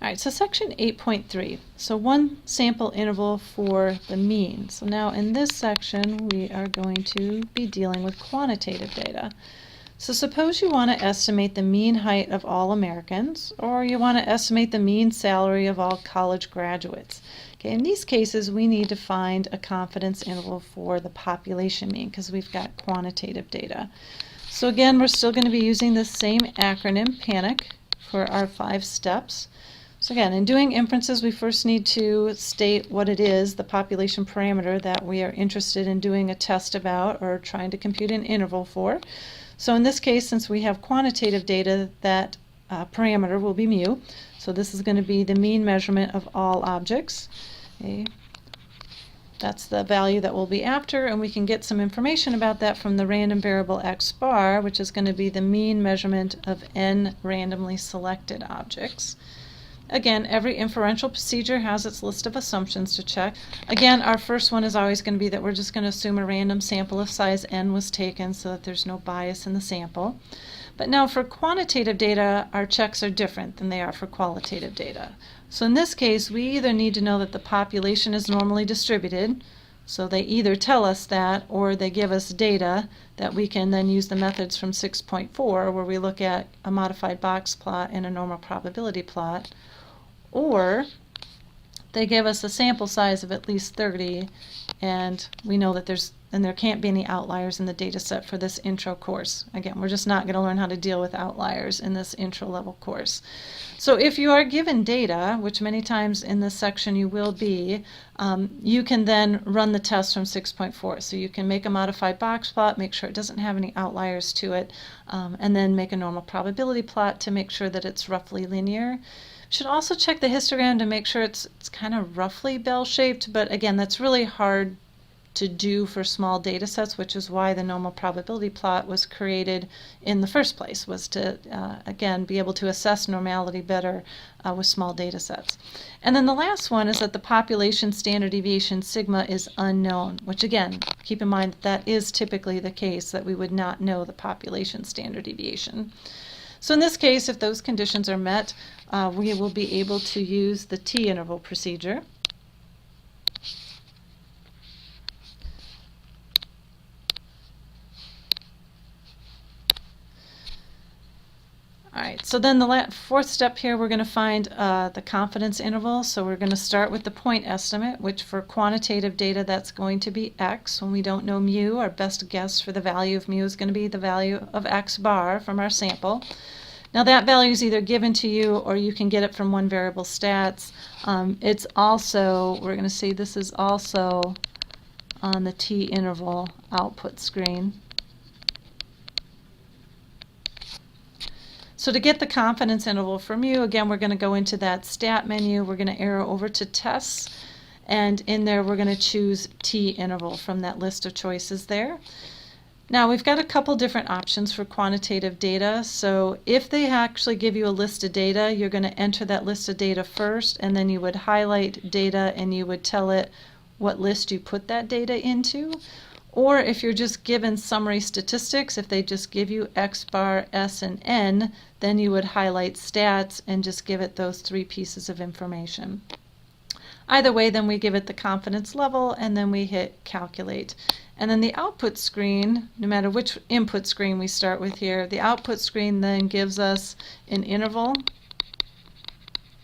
All right, so section 8.3. So one sample interval for the mean. So now in this section, we are going to be dealing with quantitative data. So suppose you want to estimate the mean height of all Americans, or you want to estimate the mean salary of all college graduates. Okay, in these cases, we need to find a confidence interval for the population mean because we've got quantitative data. So again, we're still going to be using the same acronym, PANIC, for our 5 steps. So again, in doing inferences, we first need to state what it is, the population parameter that we are interested in doing a test about or trying to compute an interval for. So in this case, since we have quantitative data, that parameter will be mu. So this is going to be the mean measurement of all objects. Okay. That's the value that we'll be after, and we can get some information about that from the random variable x bar, which is going to be the mean measurement of n randomly selected objects. Again, every inferential procedure has its list of assumptions to check. Again, our first one is always going to be that we're just going to assume a random sample of size n was taken so that there's no bias in the sample. But now for quantitative data, our checks are different than they are for qualitative data. So in this case, we either need to know that the population is normally distributed, so they either tell us that or they give us data that we can then use the methods from 6.4 where we look at a modified box plot and a normal probability plot, or they give us a sample size of at least 30 and we know that there can't be any outliers in the data set for this intro course. Again, we're just not going to learn how to deal with outliers in this intro level course. So if you are given data, which many times in this section you will be, you can then run the test from 6.4. So you can make a modified box plot, make sure it doesn't have any outliers to it, and then make a normal probability plot to make sure that it's roughly linear. Should also check the histogram to make sure it's kind of roughly bell-shaped, but again, that's really hard to do for small data sets, which is why the normal probability plot was created in the first place, was to, again, be able to assess normality better with small data sets. And then the last one is that the population standard deviation sigma is unknown, which again, keep in mind that is typically the case, that we would not know the population standard deviation. So in this case, if those conditions are met, we will be able to use the t-interval procedure. All right, so then the fourth step here, we're going to find the confidence interval. So we're going to start with the point estimate, which for quantitative data, that's going to be x. When we don't know mu, our best guess for the value of mu is going to be the value of x bar from our sample. Now that value is either given to you or you can get it from one variable stats. It's also, we're going to see this is also on the t-interval output screen. So to get the confidence interval from mu, again, we're going to go into that stat menu. We're going to arrow over to tests, and in there we're going to choose t-interval from that list of choices there. Now we've got a couple different options for quantitative data. So if they actually give you a list of data, you're going to enter that list of data first, and then you would highlight data and you would tell it what list you put that data into. Or if you're just given summary statistics, if they just give you x bar, s, and n, then you would highlight stats and just give it those 3 pieces of information. Either way, then we give it the confidence level and then we hit calculate. And then the output screen, no matter which input screen we start with here, the output screen then gives us an interval.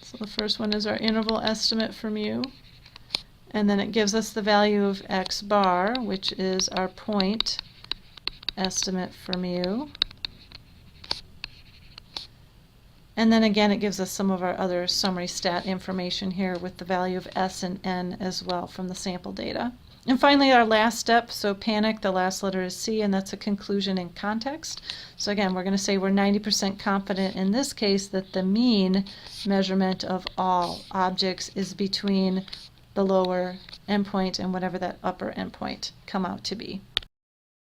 So the first one is our interval estimate for mu. And then it gives us the value of x bar, which is our point estimate for mu. And then again, it gives us some of our other summary stat information here with the value of s and n as well from the sample data. And finally, our last step, so panic, the last letter is C, and that's a conclusion in context. So again, we're going to say we're 90% confident in this case that the mean measurement of all objects is between the lower endpoint and whatever that upper endpoint come out to be.